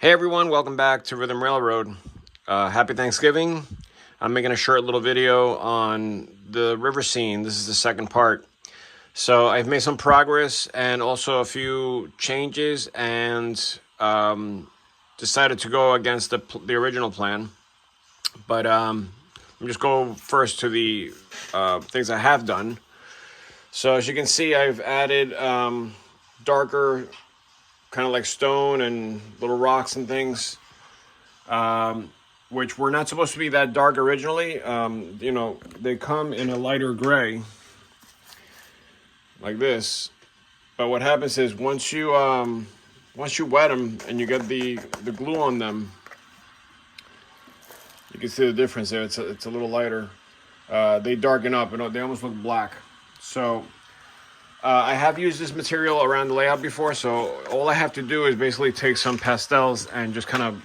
Hey everyone, welcome back to Rhythm Railroad. Happy Thanksgiving. I'm making a short little video on the river scene. This is the second part. So I've made some progress and also a few changes and decided to go against the original plan. But let me just go first to the things I have done. So as you can see, I've added darker kind of like stone and little rocks and things, which were not supposed to be that dark originally. They come in a lighter gray like this. But what happens is once you wet them and you get the glue on them, you can see the difference there. It's a little lighter. They darken up and they almost look black. So I have used this material around the layout before, so all I have to do is basically take some pastels and just kind of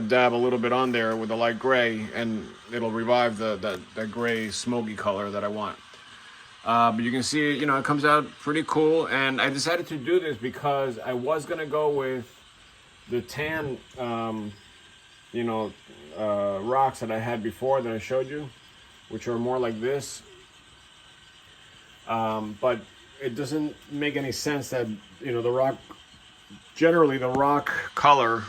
dab a little bit on there with a light gray, and it'll revive that gray smoky color that I want. But you can see, it comes out pretty cool, and I decided to do this because I was gonna go with the tan, rocks that I had before that I showed you, which are more like this. But it doesn't make any sense that, generally the rock color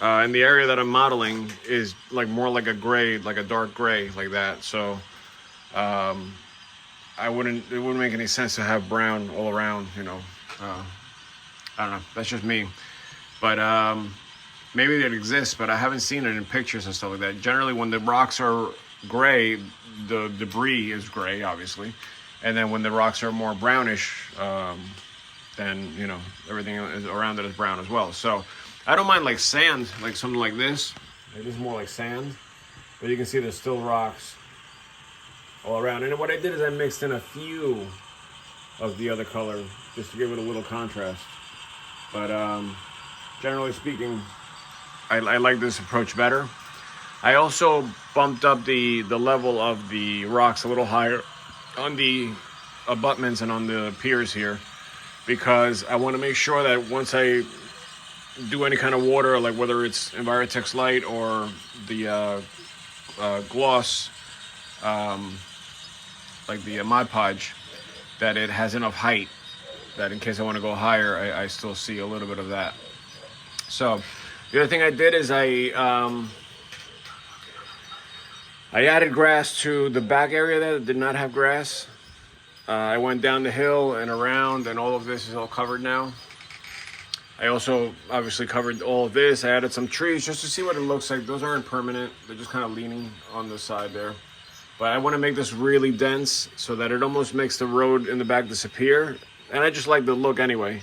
in the area that I'm modeling is like more like a gray, like a dark gray like that. So it wouldn't make any sense to have brown all around, I don't know, that's just me. But maybe it exists, but I haven't seen it in pictures and stuff like that. Generally when the rocks are gray, the debris is gray, obviously. And then when the rocks are more brownish, then, everything around it is brown as well. So I don't mind like sand, like something like this. It is more like sand. But you can see there's still rocks all around. And what I did is I mixed in a few of the other color just to give it a little contrast. But generally speaking, I like this approach better. I also bumped up the level of the rocks a little higher on the abutments and on the piers here, because I want to make sure that once I do any kind of water, like whether it's Envirotex Light or the gloss, like the Mod Podge, that it has enough height that in case I want to go higher, I still see a little bit of that. So the other thing I did is I added grass to the back area that did not have grass. I went down the hill and around, and all of this is all covered now. I also obviously covered all of this. I added some trees just to see what it looks like. Those aren't permanent. They're just kind of leaning on the side there. But I want to make this really dense so that it almost makes the road in the back disappear. And I just like the look anyway.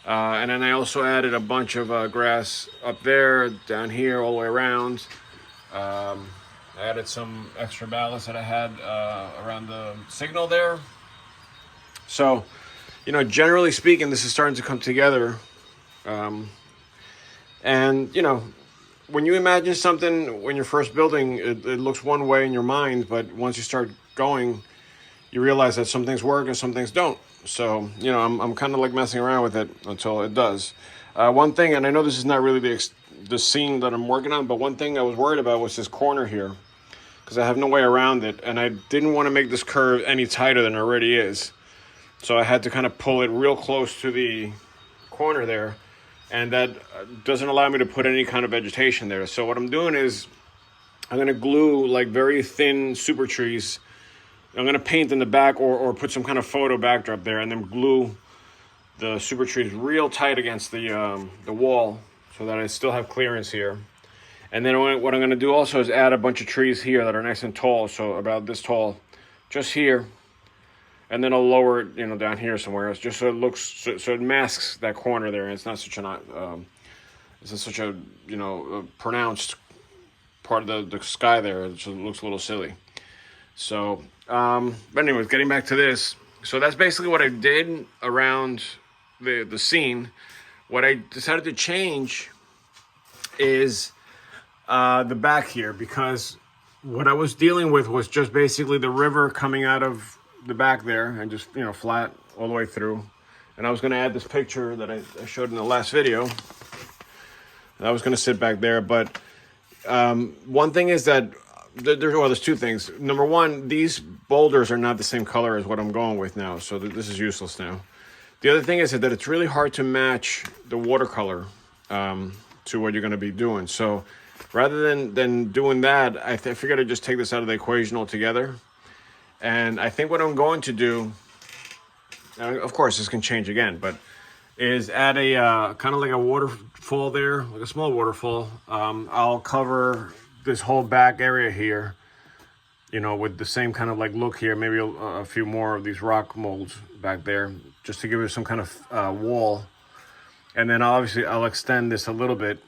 And then I also added a bunch of grass up there, down here, all the way around. I added some extra ballast that I had around the signal there. So, generally speaking, this is starting to come together. And, when you imagine something when you're first building, it looks one way in your mind, but once you start going, you realize that some things work and some things don't. So, I'm kind of like messing around with it until it does. One thing, and I know this is not really the scene that I'm working on, but one thing I was worried about was this corner here, because I have no way around it, and I didn't want to make this curve any tighter than it already is. So I had to kind of pull it real close to the corner there, and that doesn't allow me to put any kind of vegetation there. So what I'm doing is I'm going to glue like very thin super trees. I'm going to paint in the back or put some kind of photo backdrop there, and then glue the super trees real tight against the wall so that I still have clearance here. And then what I'm going to do also is add a bunch of trees here that are nice and tall, so about this tall, just here. And then I'll lower it, down here somewhere else, just so it looks, so it masks that corner there, and it's not such a pronounced part of the sky there. It just looks a little silly. So, but anyways, getting back to this. So that's basically what I did around the scene. What I decided to change is the back here, because what I was dealing with was just basically the river coming out of the back there and just flat all the way through. And I was going to add this picture that I showed in the last video, I was going to sit back there, but one thing is that there's two things. Number one, these boulders are not the same color as what I'm going with now, so this is useless now. The other thing is that it's really hard to match the watercolor to what you're going to be doing. So rather than doing that, I figured I'd just take this out of the equation altogether. And I think what I'm going to do, of course, this can change again, but is add a kind of like a waterfall there, like a small waterfall. I'll cover this whole back area here, you know, with the same kind of like look here, maybe a few more of these rock molds back there, just to give it some kind of wall. And then obviously I'll extend this a little bit,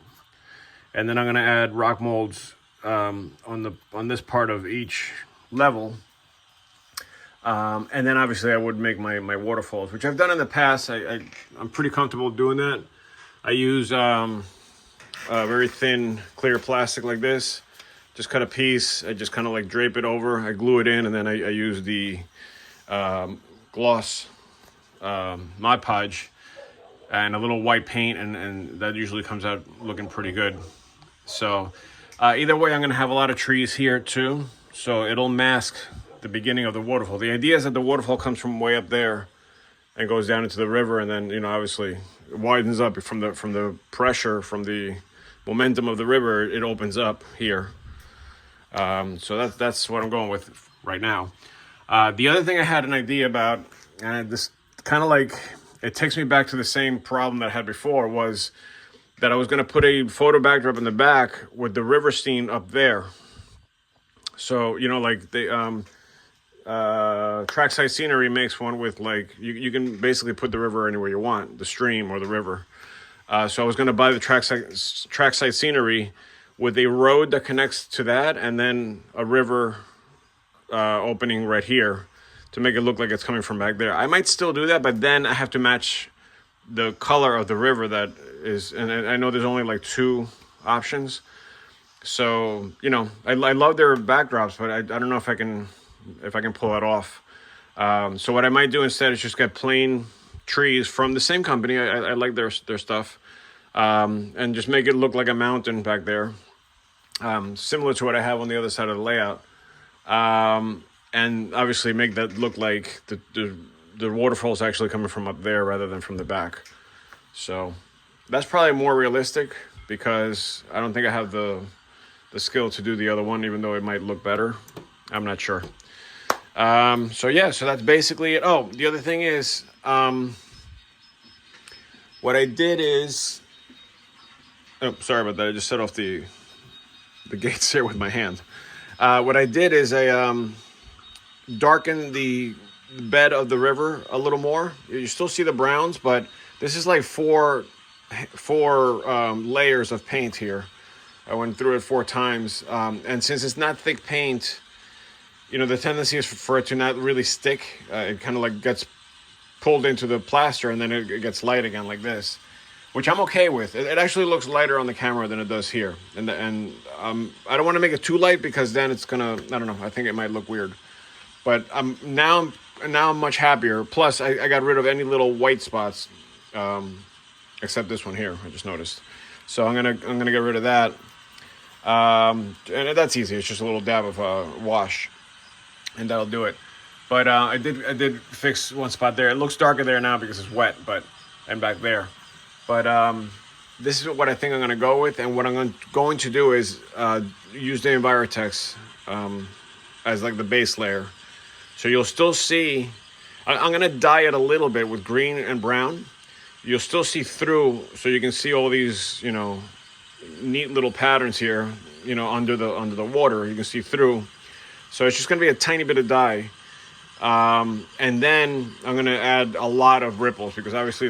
and then I'm gonna add rock molds on this part of each level. And then obviously I would make my waterfalls, which I've done in the past. I'm pretty comfortable doing that. I use a very thin clear plastic like this. Just cut a piece, I just kind of like drape it over, I glue it in, and then I use the gloss Mod Podge and a little white paint, and that usually comes out looking pretty good. So either way, I'm going to have a lot of trees here too, so it'll mask the beginning of the waterfall. The idea is that the waterfall comes from way up there and goes down into the river, and then, you know, obviously it widens up from the pressure, from the momentum of the river. It opens up here. So that's what I'm going with right now. The other thing I had an idea about, and this kind of like, it takes me back to the same problem that I had before, was that I was going to put a photo backdrop in the back with the river scene up there. So, you know, like the trackside scenery makes one with, like, you can basically put the river anywhere you want, the stream or the river. So I was going to buy the trackside scenery with a road that connects to that, and then a river opening right here to make it look like it's coming from back there. I might still do that, but then I have to match the color of the river that is, and I know there's only like 2 options. So, you know, I love their backdrops, but I don't know if I can pull that off. So what I might do instead is just get plain trees from the same company. I like their stuff, and just make it look like a mountain back there. Similar to what I have on the other side of the layout, and obviously make that look like the waterfall is actually coming from up there rather than from the back. So that's probably more realistic, because I don't think I have the skill to do the other one, even though it might look better. I'm not sure. So yeah, so that's basically it. Oh, the other thing is, what I did is, oh, sorry about that. I just set off the gates here with my hand. What I did is I darkened the bed of the river a little more. You still see the browns, but this is like four layers of paint here. I went through it 4 times, and since it's not thick paint, you know, the tendency is for it to not really stick. It kind of like gets pulled into the plaster, and then it gets light again like this, which I'm okay with. It actually looks lighter on the camera than it does here. And I don't want to make it too light, because then it's gonna, I don't know, I think it might look weird. But now I'm much happier. Plus, I got rid of any little white spots, except this one here, I just noticed. So I'm gonna get rid of that. And that's easy. It's just a little dab of wash, and that'll do it. But I did fix one spot there. It looks darker there now because it's wet, and back there. But this is what I think I'm going to go with. And what I'm going to do is use the Envirotex as like the base layer. So you'll still see, I'm going to dye it a little bit with green and brown. You'll still see through, so you can see all these, you know, neat little patterns here, you know, under the water. You can see through. So it's just going to be a tiny bit of dye. And then I'm going to add a lot of ripples, because obviously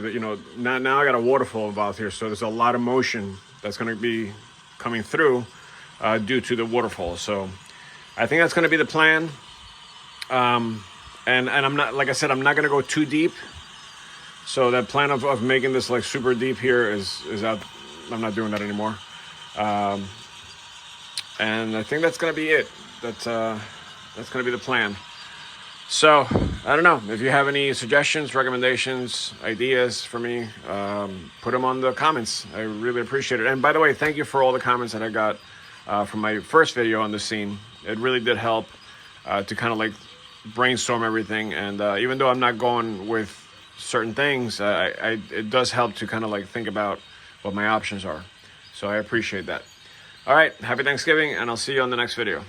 now I got a waterfall involved here. So there's a lot of motion that's going to be coming through, due to the waterfall. So I think that's going to be the plan. And I'm not, like I said, I'm not going to go too deep. So that plan of making this like super deep here is out. I'm not doing that anymore. And I think that's going to be it. That's going to be the plan. So I don't know. If you have any suggestions, recommendations, ideas for me, put them on the comments. I really appreciate it. And by the way, thank you for all the comments that I got from my first video on the scene. It really did help to kind of like brainstorm everything. And even though I'm not going with certain things, it does help to kind of like think about what my options are. So I appreciate that. All right, happy Thanksgiving, and I'll see you on the next video.